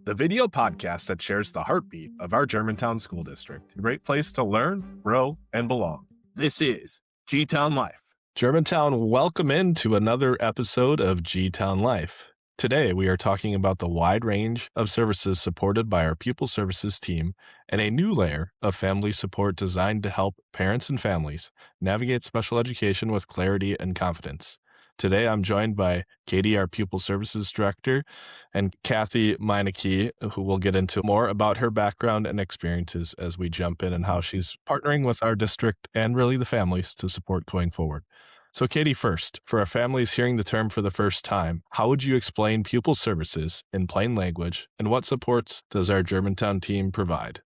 the video podcast that shares the heartbeat of our Germantown School District. A great place to learn, grow, and belong. This is GTown Life. Germantown, welcome into another episode of GTown Life. Today, we are talking about the wide range of services supported by our Pupil Services team and a new layer of family support designed to help parents and families navigate special education with clarity and confidence. Today, I'm joined by Katie, our Pupil Services Director, and Kathy Meineke, who will get into more about her background and experiences as we jump in and how she's partnering with our district and really the families to support going forward. So Katie, first, for our families hearing the term for the first time, how would you explain Pupil Services in plain language, and what supports does our Germantown team provide?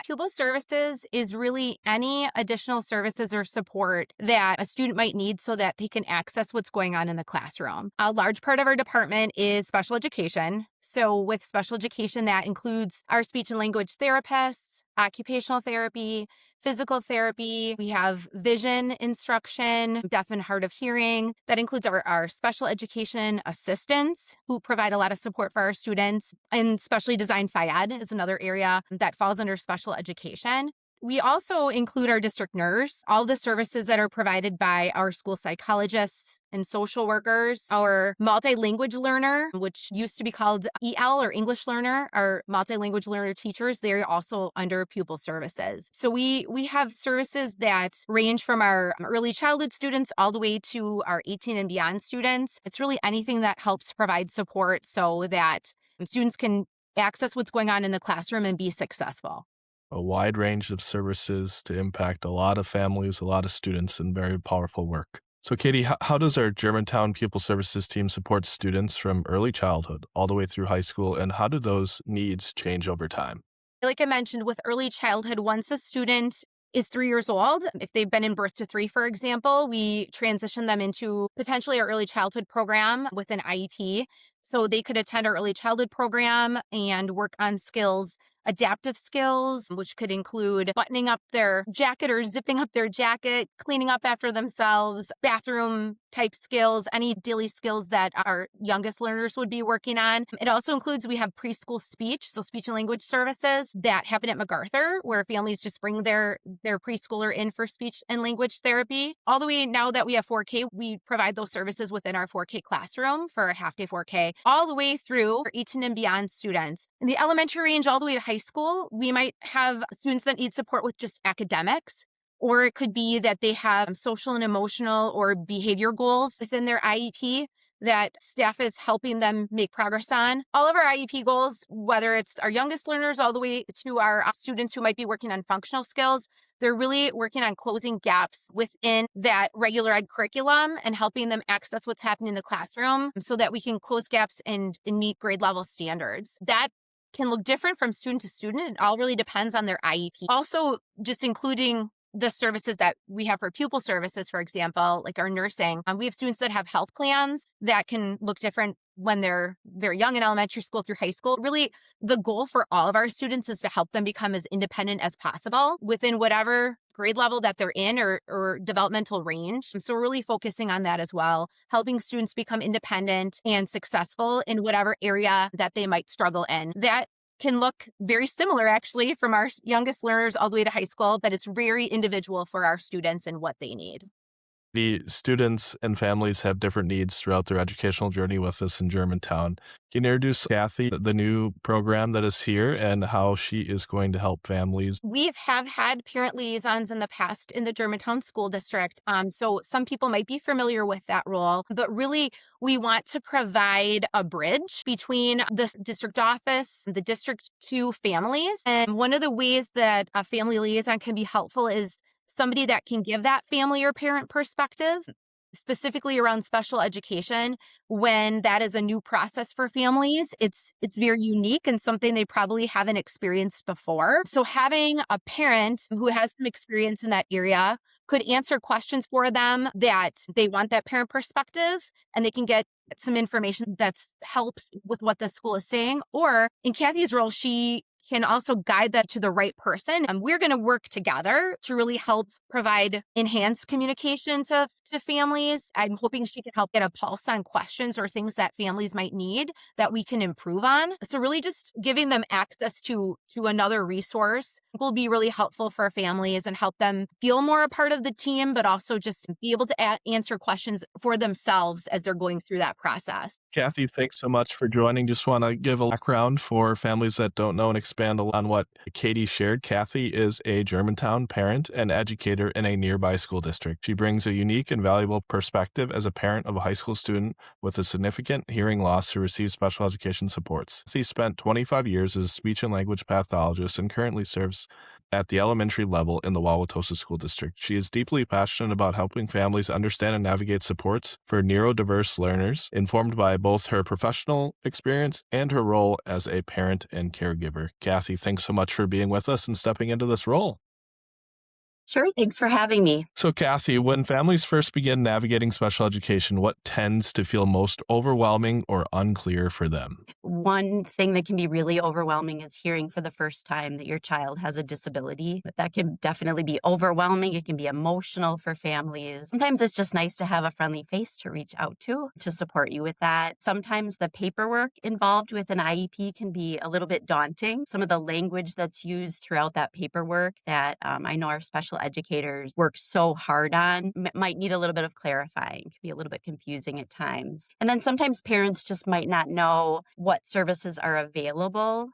Pupil Services is really any additional services or support that a student might need so that they can access what's going on in the classroom. A large part of our department is special education. So with special education, that includes our speech and language therapists, occupational therapy, physical therapy. We have vision instruction, deaf and hard of hearing. That includes our special education assistants who provide a lot of support for our students. And specially designed Phy-Ed is another area that falls under special education. We also include our district nurse, all the services that are provided by our school psychologists and social workers, our multilanguage learner, which used to be called EL or English learner, our multilanguage learner teachers, they're also under Pupil Services. So we have services that range from our early childhood students all the way to our 18 and beyond students. It's really anything that helps provide support so that students can access what's going on in the classroom and be successful. A wide range of services to impact a lot of families, a lot of students, and very powerful work. So Katie, how does our Germantown Pupil Services team support students from early childhood all the way through high school, and how do those needs change over time? Like I mentioned, with early childhood, once a student is 3 years old, if they've been in birth to 3, for example, we transition them into potentially our early childhood program with an IEP. So they could attend our early childhood program and work on skills, adaptive skills, which could include buttoning up their jacket or zipping up their jacket, cleaning up after themselves, bathroom type skills, any daily skills that our youngest learners would be working on. It also includes, we have preschool speech, so speech and language services that happen at MacArthur, where families just bring their preschooler in for speech and language therapy. All the way now that we have 4K, we provide those services within our 4K classroom for a half-day 4K, all the way through for 18 and beyond students. In the elementary range, all the way to high school, we might have students that need support with just academics, or it could be that they have social and emotional or behavior goals within their IEP that staff is helping them make progress on. All of our IEP goals, whether it's our youngest learners all the way to our students who might be working on functional skills, they're really working on closing gaps within that regular ed curriculum and helping them access what's happening in the classroom so that we can close gaps and meet grade level standards. That can look different from student to student. It all really depends on their IEP. Also, just including the services that we have for Pupil Services, for example, like our nursing. We have students that have health plans that can look different when they're very young in elementary school through high school. Really, the goal for all of our students is to help them become as independent as possible within whatever grade level that they're in or developmental range. So we're really focusing on that as well, helping students become independent and successful in whatever area that they might struggle in. That can look very similar, actually, from our youngest learners all the way to high school, but it's very individual for our students and what they need. The students and families have different needs throughout their educational journey with us in Germantown. Can you introduce Kathy, the new program that is here, and how she is going to help families? We have had parent liaisons in the past in the Germantown School District. So some people might be familiar with that role, but really we want to provide a bridge between the district office, the district to families. And one of the ways that a family liaison can be helpful is somebody that can give that family or parent perspective, specifically around special education, when that is a new process for families. It's very unique and something they probably haven't experienced before. So having a parent who has some experience in that area could answer questions for them that they want that parent perspective, and they can get some information that helps with what the school is saying. Or in Kathy's role, she can also guide that to the right person. And we're going to work together to really help provide enhanced communication to families. I'm hoping she can help get a pulse on questions or things that families might need that we can improve on. So really just giving them access to another resource will be really helpful for families and help them feel more a part of the team, but also just be able to answer questions for themselves as they're going through that process. Kathy, thanks so much for joining. Just want to give a background for families that don't know and expand on what Katie shared. Kathy is a Germantown parent and educator in a nearby school district. She brings a unique and valuable perspective as a parent of a high school student with a significant hearing loss who receives special education supports. Kathy spent 25 years as a speech and language pathologist and currently serves at the elementary level in the Wauwatosa School District. She is deeply passionate about helping families understand and navigate supports for neurodiverse learners, informed by both her professional experience and her role as a parent and caregiver. Kathy, thanks so much for being with us and stepping into this role. Sure. Thanks for having me. So, Kathy, when families first begin navigating special education, what tends to feel most overwhelming or unclear for them? One thing that can be really overwhelming is hearing for the first time that your child has a disability. That can definitely be overwhelming. It can be emotional for families. Sometimes it's just nice to have a friendly face to reach out to support you with that. Sometimes the paperwork involved with an IEP can be a little bit daunting. Some of the language that's used throughout that paperwork that I know our special educators work so hard on might need a little bit of clarifying. It can be a little bit confusing at times. And then sometimes parents just might not know what services are available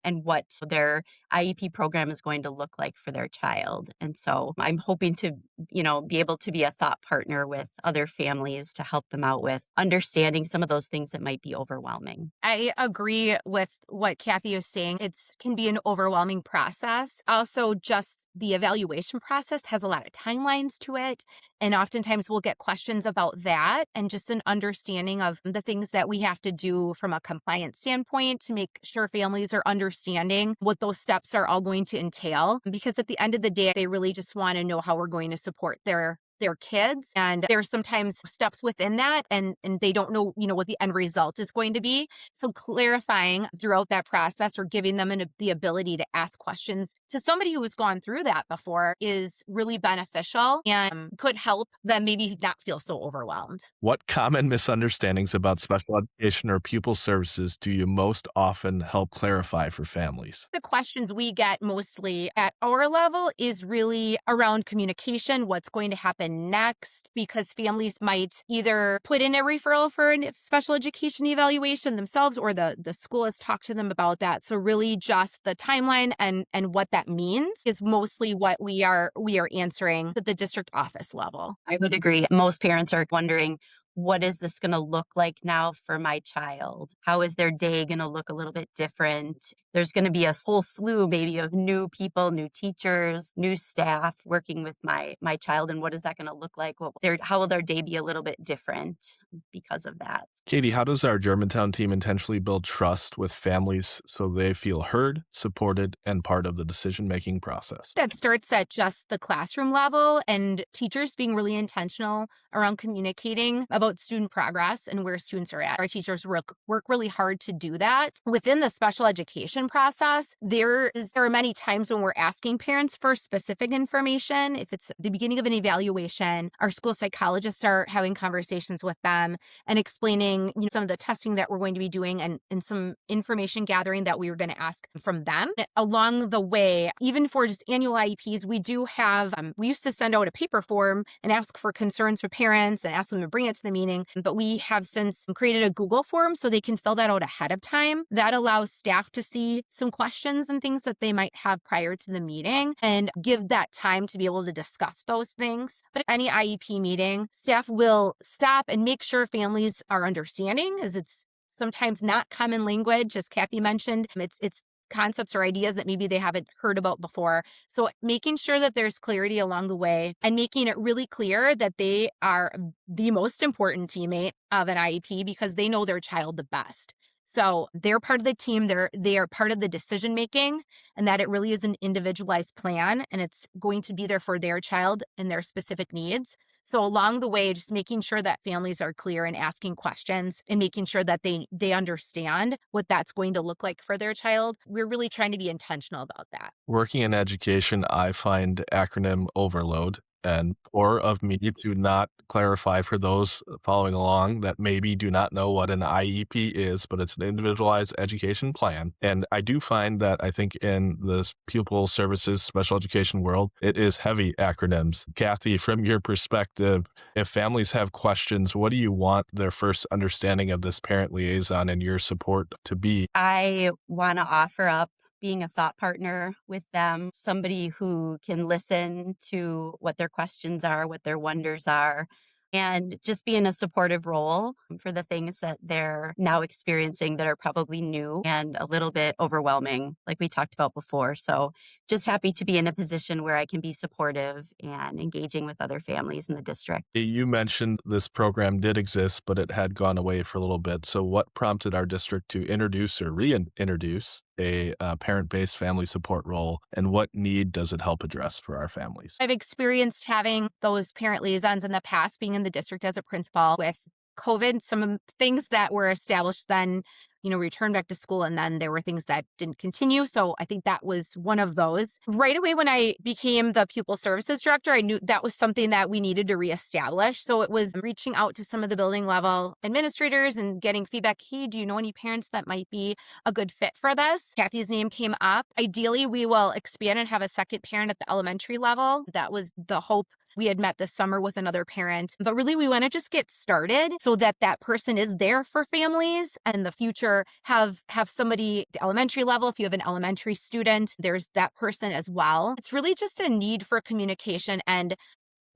and what their IEP program is going to look like for their child. And so I'm hoping to, be able to be a thought partner with other families to help them out with understanding some of those things that might be overwhelming. I agree with what Kathy is saying. It can be an overwhelming process. Also, just the evaluation process has a lot of timelines to it. And oftentimes we'll get questions about that and just an understanding of the things that we have to do from a compliance standpoint to make sure families are understanding what those steps are all going to entail. Because at the end of the day, they really just want to know how we're going to support their kids. And there's sometimes steps within that and they don't know, what the end result is going to be. So clarifying throughout that process or giving them the ability to ask questions to somebody who has gone through that before is really beneficial and could help them maybe not feel so overwhelmed. What common misunderstandings about special education or pupil services do you most often help clarify for families? The questions we get mostly at our level is really around communication, what's going to happen next, because families might either put in a referral for a special education evaluation themselves or the school has talked to them about that. So really just the timeline and what that means is mostly what we are answering at the district office level. I would agree. Most parents are wondering, what is this going to look like now for my child? How is their day going to look a little bit different? There's going to be a whole slew maybe of new people, new teachers, new staff working with my child. And what is that going to look like? How will their day be a little bit different because of that? Katie, how does our Germantown team intentionally build trust with families so they feel heard, supported, and part of the decision-making process? That starts at just the classroom level and teachers being really intentional around communicating about student progress and where students are at. Our teachers work really hard to do that. Within the special education process, there are many times when we're asking parents for specific information. If it's the beginning of an evaluation, our school psychologists are having conversations with them and explaining some of the testing that we're going to be doing and some information gathering that we were going to ask from them. Along the way, even for just annual IEPs, we do have, we used to send out a paper form and ask for concerns for parents and ask them to bring it to the meeting, but we have since created a Google form so they can fill that out ahead of time. That allows staff to see some questions and things that they might have prior to the meeting and give that time to be able to discuss those things. But at any IEP meeting, staff will stop and make sure families are understanding, as it's sometimes not common language, as Kathy mentioned. It's concepts or ideas that maybe they haven't heard about before. So making sure that there's clarity along the way and making it really clear that they are the most important teammate of an IEP because they know their child the best. So they're part of the team. They are part of the decision making, and that it really is an individualized plan, and it's going to be there for their child and their specific needs. So along the way, just making sure that families are clear and asking questions and making sure that they understand what that's going to look like for their child. We're really trying to be intentional about that. Working in education, I find acronym overload and poor of me to not clarify for those following along that maybe do not know what an IEP is, but it's an individualized education plan. And I do find that I think in the pupil services special education world, it is heavy acronyms. Kathy, from your perspective, if families have questions, what do you want their first understanding of this parent liaison and your support to be? I want to offer up being a thought partner with them, somebody who can listen to what their questions are, what their wonders are, and just be in a supportive role for the things that they're now experiencing that are probably new and a little bit overwhelming, like we talked about before. So just happy to be in a position where I can be supportive and engaging with other families in the district. You mentioned this program did exist, but it had gone away for a little bit. So what prompted our district to introduce or reintroduce a parent-based family support role, and what need does it help address for our families? I've experienced having those parent liaisons in the past, being in the district as a principal with COVID, some things that were established then, returned back to school, and then there were things that didn't continue. So I think that was one of those. Right away when I became the Pupil Services Director, I knew that was something that we needed to reestablish. So it was reaching out to some of the building level administrators and getting feedback. Hey, do you know any parents that might be a good fit for this? Kathy's name came up. Ideally, we will expand and have a second parent at the elementary level. That was the hope. We had met this summer with another parent, but really we want to just get started so that that person is there for families and in the future have somebody at the elementary level. If you have an elementary student, there's that person as well. It's really just a need for communication, and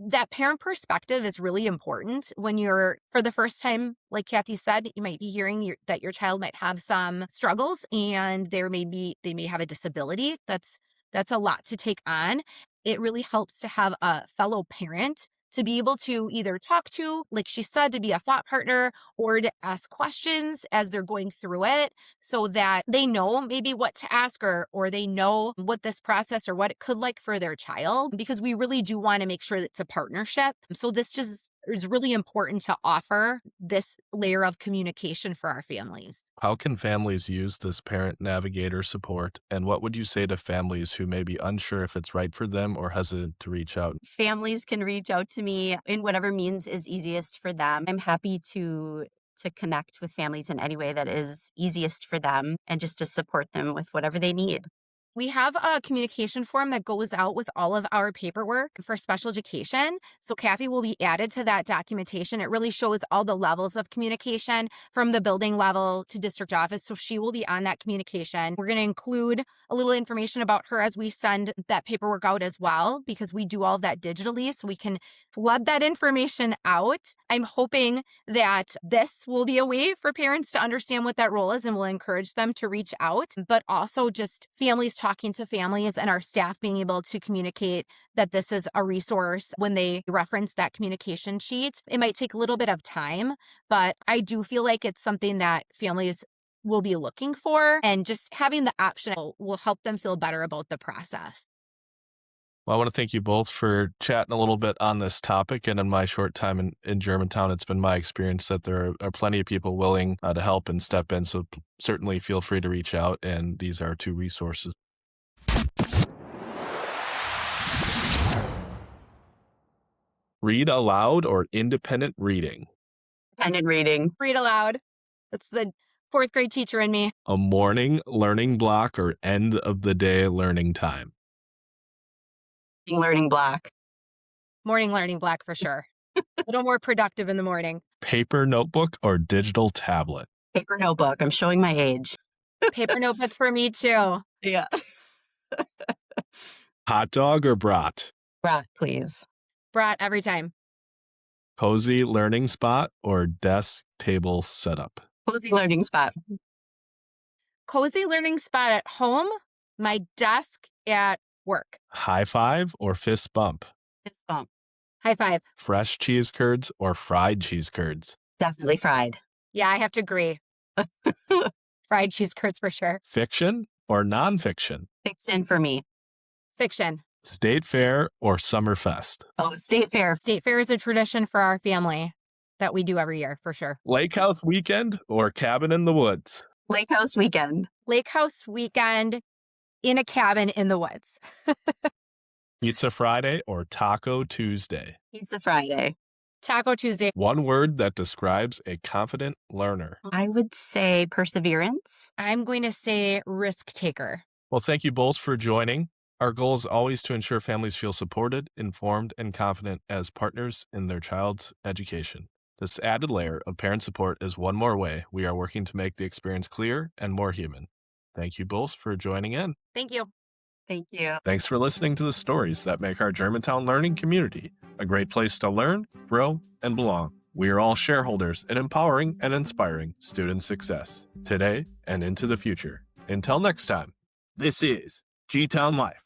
that parent perspective is really important when you're, for the first time, like Kathy said, you might be hearing that your child might have some struggles and they may have a disability. That's a lot to take on. It really helps to have a fellow parent to be able to either talk to, like she said, to be a thought partner, or to ask questions as they're going through it so that they know maybe what to ask, or they know what this process or what it could like for their child, because we really do want to make sure that it's a partnership. So this just is really important to offer this layer of communication for our families. How can families use this parent navigator support? And what would you say to families who may be unsure if it's right for them or hesitant to reach out? Families can reach out to me in whatever means is easiest for them. I'm happy to connect with families in any way that is easiest for them and just to support them with whatever they need. We have a communication form that goes out with all of our paperwork for special education. So Kathy will be added to that documentation. It really shows all the levels of communication from the building level to district office. So she will be on that communication. We're going to include a little information about her as we send that paperwork out as well, because we do all of that digitally, so we can flood that information out. I'm hoping that this will be a way for parents to understand what that role is and will encourage them to reach out, but also just families talking to families and our staff being able to communicate that this is a resource when they reference that communication sheet. It might take a little bit of time, but I do feel like it's something that families will be looking for, and just having the option will help them feel better about the process. Well, I want to thank you both for chatting a little bit on this topic. And in my short time in Germantown, it's been my experience that there are plenty of people willing to help and step in. So certainly feel free to reach out. And these are two resources. Read aloud or independent reading? Independent reading. Read aloud. That's the fourth grade teacher in me. A morning learning block or end of the day learning time? Learning block. Morning learning block for sure. A little more productive in the morning. Paper notebook or digital tablet? Paper notebook. I'm showing my age. Paper notebook for me too. Yeah. Hot dog or brat? Brat, please. Brat every time. Cozy learning spot or desk table setup? Cozy learning spot. Cozy learning spot at home, my desk at work. High five or fist bump? Fist bump. High five. Fresh cheese curds or fried cheese curds? Definitely fried. Yeah, I have to agree. Fried cheese curds for sure. Fiction or nonfiction? Fiction for me. Fiction. State Fair or Summerfest? Oh, State Fair. State Fair is a tradition for our family that we do every year for sure. Lake House Weekend or Cabin in the Woods? Lake House Weekend. Lake House Weekend in a cabin in the woods. Pizza Friday or Taco Tuesday? Pizza Friday. Taco Tuesday. One word that describes a confident learner. I would say perseverance. I'm going to say risk taker. Well, thank you both for joining. Our goal is always to ensure families feel supported, informed, and confident as partners in their child's education. This added layer of parent support is one more way we are working to make the experience clear and more human. Thank you both for joining in. Thank you. Thank you. Thanks for listening to the stories that make our Germantown learning community a great place to learn, grow, and belong. We are all shareholders in empowering and inspiring student success today and into the future. Until next time, this is GTown Life.